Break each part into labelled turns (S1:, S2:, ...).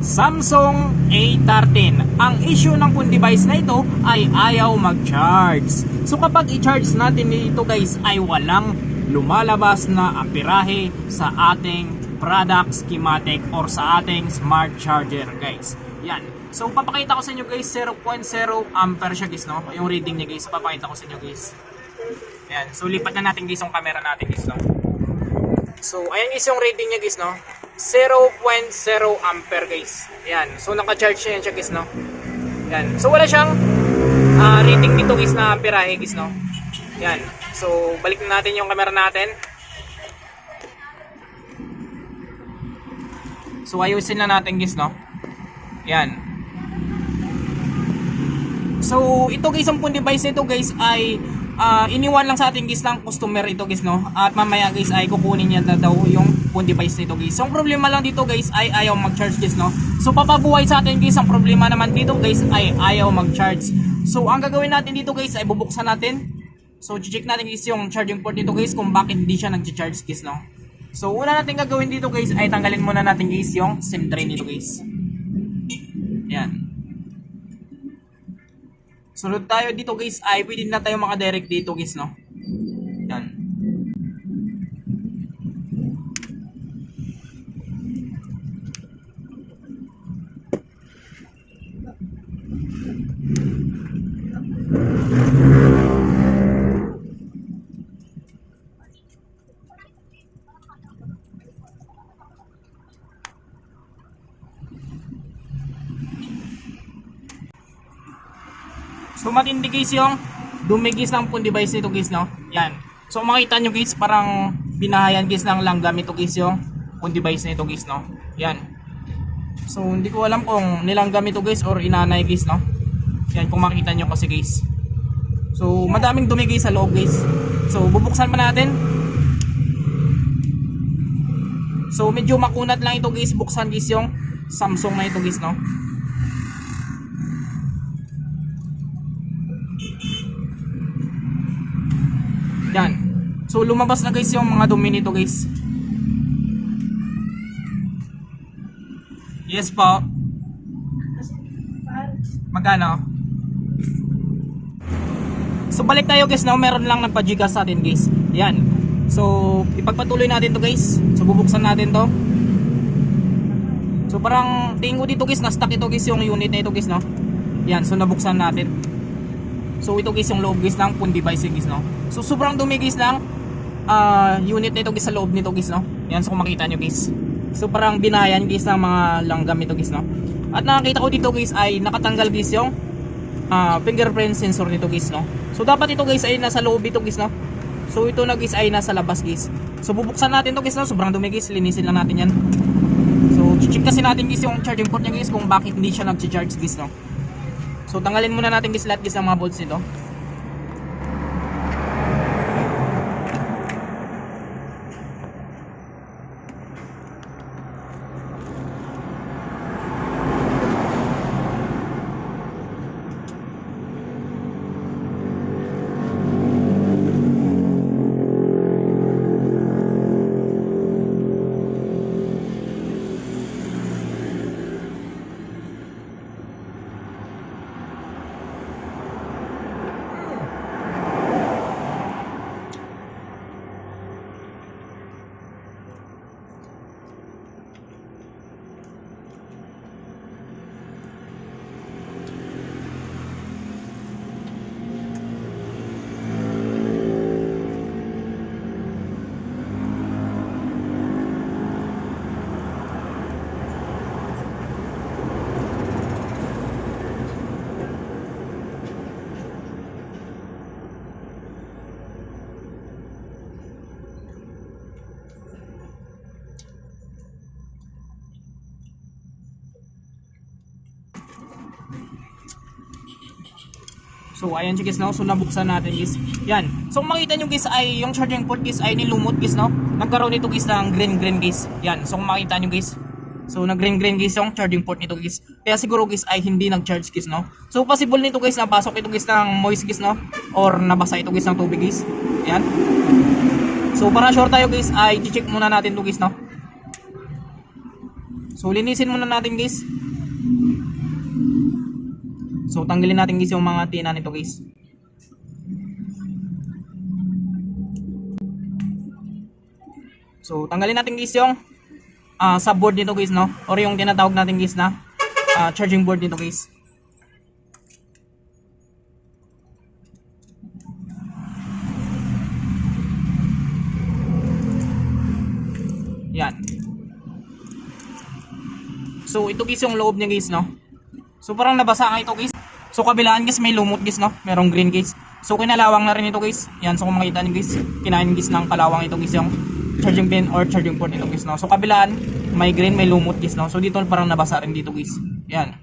S1: Samsung A13. Ang issue ng phone device na ito ay ayaw mag-charge. So kapag i-charge natin ito guys ay walang lumalabas na amperahe sa ating product schematic or sa ating smart charger guys. Yan. So papakita ko sa inyo guys 0.0 ampere siya guys, no? Yung reading niya guys, papakita ko sa inyo guys. Yan. So lipat na natin guys yung camera natin guys, no? So ayan guys yung reading niya guys, no? 0.0 ampere guys. Yan. So naka-charge siya guys, no? Yan. So wala siyang reading dito guys na amperahe guys, no? Yan. So balik na natin yung camera natin. So ayusin na natin guys, no? Yan. So ito guys ang phone device nito guys ay iniwan lang sa ating guys ng customer ito guys, no? At mamaya guys ay kukunin niya na daw yung phone device nito guys. So ang problema lang dito guys ay ayaw mag-charge guys, no? So papabuhay sa atin guys ang problema naman dito guys ay ayaw mag-charge. So ang gagawin natin dito guys ay bubuksan natin. So check natin guys yung charging port dito guys kung bakit hindi siya nag-charge guys, no? So una natin gagawin dito guys ay tanggalin muna natin guys yung SIM tray nito guys. Yan. Sunod tayo dito guys ay pwede na tayo maka-direct dito guys, no? Yan. So matindi guys yung dumigis ng phone device nito guys, no? Yan. So makita nyo guys parang binahayan guys ng langgam ito guys yung phone device nito guys, no? Yan. So hindi ko alam kung nilanggam ito guys or inanay guys, no? Yan kung makita nyo kasi guys. So madaming dumi guys sa loob guys. So bubuksan pa natin. So medyo makunat lang ito guys, buksan guys yung Samsung na ito guys, no? Yan. So lumabas na guys yung mga dumi nito guys. Yes po. Magkano? So balik tayo guys, now meron lang nagpa-Gcash sa atin guys. Yan. So ipagpatuloy natin to guys. So bubuksan natin to. So parang tingin ko dito guys, na-stuck ito guys yung unit na ito guys, no? Yan. So nabuksan natin. So ito guys yung loob guys ng phone device guys, no? So sobrang dumi guys ng unit nito guys sa loob nito guys, no? Yan, so kung makita nyo guys. So parang binayan guys ng mga langgam ito guys, no? At nakakita ko dito guys ay nakatanggal guys yung fingerprint sensor nito guys, no? So dapat ito guys ay nasa loob ito guys, no? So ito na guys ay nasa labas guys. So bubuksan natin to guys, no? Sobrang dumi guys, linisin lang natin yan. So check kasi natin guys yung charging port niya guys kung bakit hindi siya nag-charge guys, no? So tanggalin muna natin guys lahat guys ng mga bolts nito. So ayan siya guys, no? So nabuksan natin guys. Yan. So makita nyo guys ay yung charging port guys ay nilumot guys, no? Nagkaroon nito guys ng green guys. Yan. So makita nyo guys. So nag green guys yung charging port nito guys. Kaya siguro guys ay hindi nag-charge guys, no? So possible nito guys na pasok ito guys ng moist guys, no? Or nabasa ito guys ng tubig guys. Yan. So para sure tayo guys ay i-check muna natin to guys, no? So linisin muna natin guys. So tanggalin natin guys yung mga tina nito guys. So tanggalin natin guys yung subboard nito guys, no, or yung tinatawag natin guys na charging board nito guys. Yan. So ito guys yung loob niya guys, no. So parang nabasa nga ito guys. So kabilaan guys may lumot guys, no, merong green guys. So kinalawang na rin ito guys. Yan, so kung makita niyo guys, kinain guys ng kalawang ito guys yung charging pin or charging port nito guys, no. So kabilaan may green, may lumot guys, no. So dito parang nabasa rin dito guys. Yan.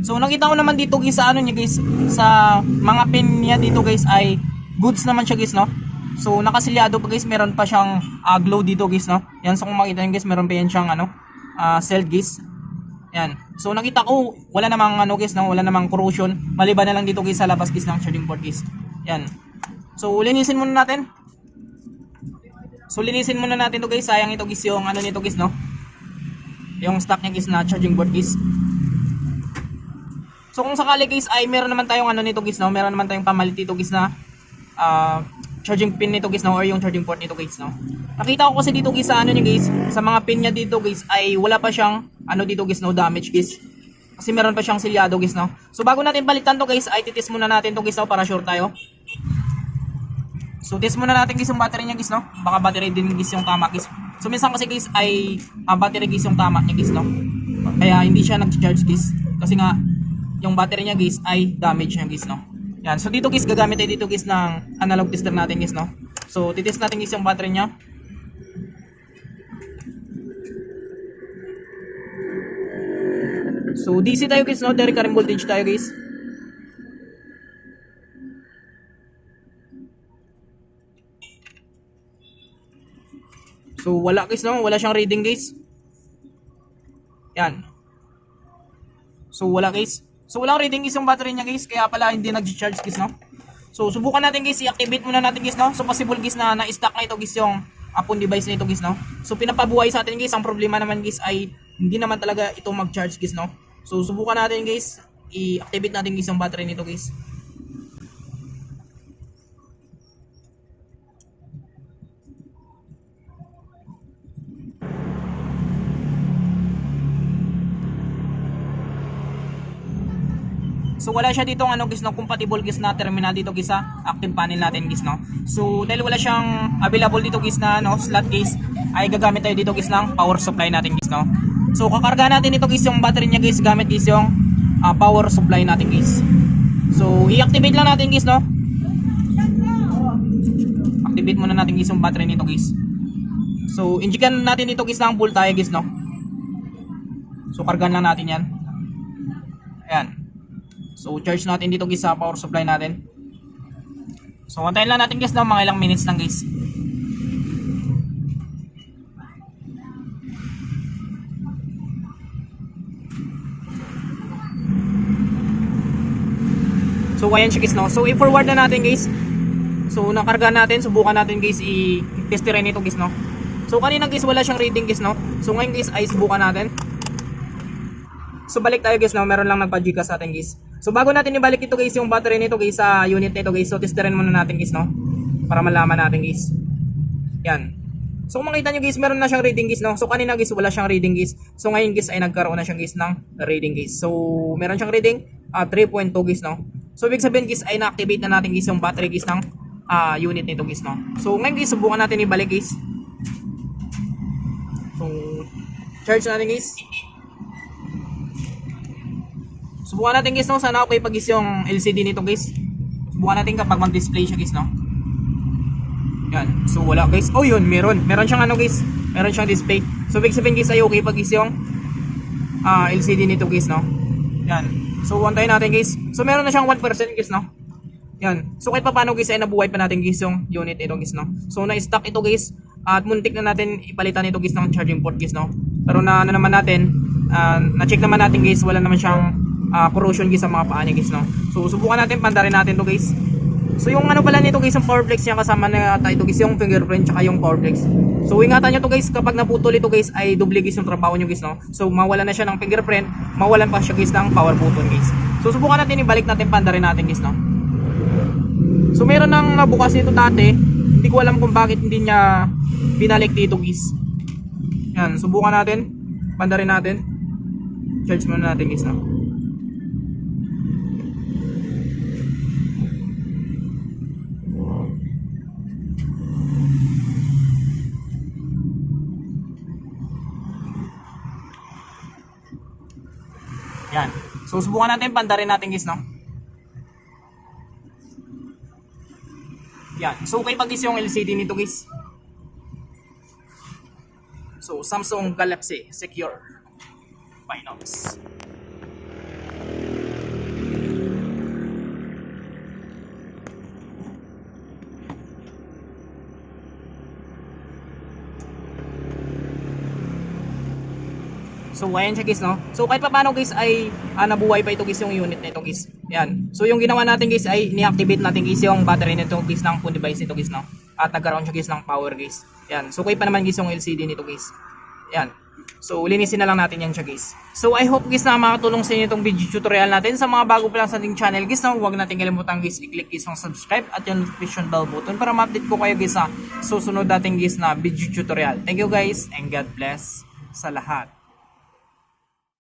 S1: So nakita ko naman dito guys sa ano niya guys, sa mga pin niya dito guys ay goods naman siya guys, no. So nakasilyado pa guys, meron pa siyang glow dito guys, no. Yan, so kung makita niyo guys, meron pa yan siyang ano, sealed guys. Yan. So nakita ko wala namang ano guys, no, wala namang corrosion. Maliban na lang dito guys sa labas guys ng charging port guys. Yan. So linisin muna natin. So linisin muna natin to guys. Sayang ito guys yung ano nito guys, no. Yung stock niya guys na charging board guys. So kung sakali guys ay meron naman tayong ano nito guys, no. Meron naman tayong pamalit dito guys na charging pin nito guys, no, or yung charging port nito guys, no. Nakita ko kasi dito guys sa ano niya guys, sa mga pin niya dito guys ay wala pa siyang ano dito guys, no, damage guys. Kasi meron pa siyang silyado guys, no. So bago natin palitan to guys ay titis muna natin to guys, no, para sure tayo. So test muna natin guys yung battery niya guys, no. Baka battery din guys yung tama guys. So minsan kasi guys ay battery guys yung tama niya guys, no. Kaya hindi siya nag-charge guys. Kasi nga yung battery niya guys ay damage niya guys, no. Yan. So dito guys gagamit tayo dito guys ng analog tester natin guys, no. So titest natin guys yung battery niya. So DC tayo guys, no. Direct current voltage tayo guys. So wala guys, no, wala siyang reading guys. Yan. So wala guys. So walang reading guys yung battery niya guys, kaya pala hindi nag-charge guys, no. So subukan natin guys, i-activate muna natin guys, no. So possible guys na na-stuck na ito guys yung phone device nito guys, no. So pinapabuhay sa atin guys, ang problema naman guys ay hindi naman talaga ito mag-charge guys, no. So subukan natin guys, i-activate natin guys yung battery nito guys. So wala siya dito ano guys, no, compatible guys na terminal dito guys sa active panel natin guys, no. So dahil wala siyang available dito guys na no, slot guys, ay gagamit tayo dito guys ng power supply natin guys, no. So kakarga natin ito guys yung battery niya guys, gamit guys yung power supply natin guys. So i-activate lang natin guys, no. Activate muna natin guys yung battery nito guys. So injectan natin ito guys ng voltage guys, no. So kargan lang natin yan. Ayan. So charge natin dito guys sa power supply natin. So antayin lang natin guys na mga ilang minutes lang guys. So ayan siya guys, no. So i-forward na natin guys. So nakarga natin, subukan natin guys i-testerin ito guys, no. So kanina guys wala siyang reading guys, no. So ngayon guys ay subukan natin. So balik tayo guys, no. Meron lang nagpa-Gcash sa atin guys. So bago natin ibalik ito guys yung battery nito guys sa unit nito guys, so testerin muna natin guys, no, para malaman natin guys. Yan. So kung makita nyo guys, meron na siyang reading guys, no. So kanina guys wala siyang reading guys. So ngayon guys ay nagkaroon na siya guys ng reading guys. So meron siyang reading 3.2 guys, no. So ibig sabihin guys ay na-activate na natin guys yung battery guys ng unit nito guys, no. So ngayon guys subukan natin ibalik guys. So charge natin guys. Subukan natin guys, no, sana okay pag guys yung LCD nito guys. Subukan natin kapag mag-display siya guys, no. Yan. So wala guys. Oh yun, meron siyang ano guys, meron siyang display. So ibig sabihin guys ay okay pag guys yung LCD nito guys, no. Yan. So antayin natin guys. So meron na siyang 1% guys, no. Yan. So kahit pa paano guys ay nabuhay pa natin guys yung unit nito guys, no. So na-stuck ito guys at muntik na natin ipalitan ito guys ng charging port guys, no. Pero na naman natin, na-check naman natin guys, wala naman siyang corrosion guys sa mga paa niya guys, no. So subukan natin, pandarin natin to guys. So yung ano pala nito guys, yung power flex niya kasama na tayo ito guys, yung fingerprint tsaka yung power flex. So ingatan nyo to guys, kapag naputol ito guys ay doble guys yung trabaho nyo guys, no. So mawala na siya ng fingerprint, mawalan pa siya guys ng power button guys. So subukan natin, ibalik natin, panda rin natin guys, no. So meron nang nabukas nito dati, hindi ko alam kung bakit hindi niya binalik dito guys. Yan, subukan natin, panda rin natin. Charge muna natin guys, no. Yan. So subukan natin, panda rin natin guys, no. Yan. So okay pag yung LCD nito guys. So Samsung Galaxy Secure Binox. So ayan siya guys, no. So kahit pa paano guys ay nabuhay pa ito guys yung unit nito guys. Yan. So yung ginawa natin guys ay ni-activate natin guys yung battery nito guys ng phone device nito guys, no. At nagkaroon siya guys ng power guys. Yan. So kaya pa naman guys yung LCD nito guys. Yan. So linisin na lang natin yan siya guys. So I hope guys na makatulong sa inyo itong video tutorial natin. Sa mga bago pa lang sa ating channel guys, no, huwag natin kalimutan guys i-click guys yung subscribe at yung notification bell button para ma-update ko kayo guys sa susunod natin guys na video tutorial. Thank you guys and God bless sa lahat.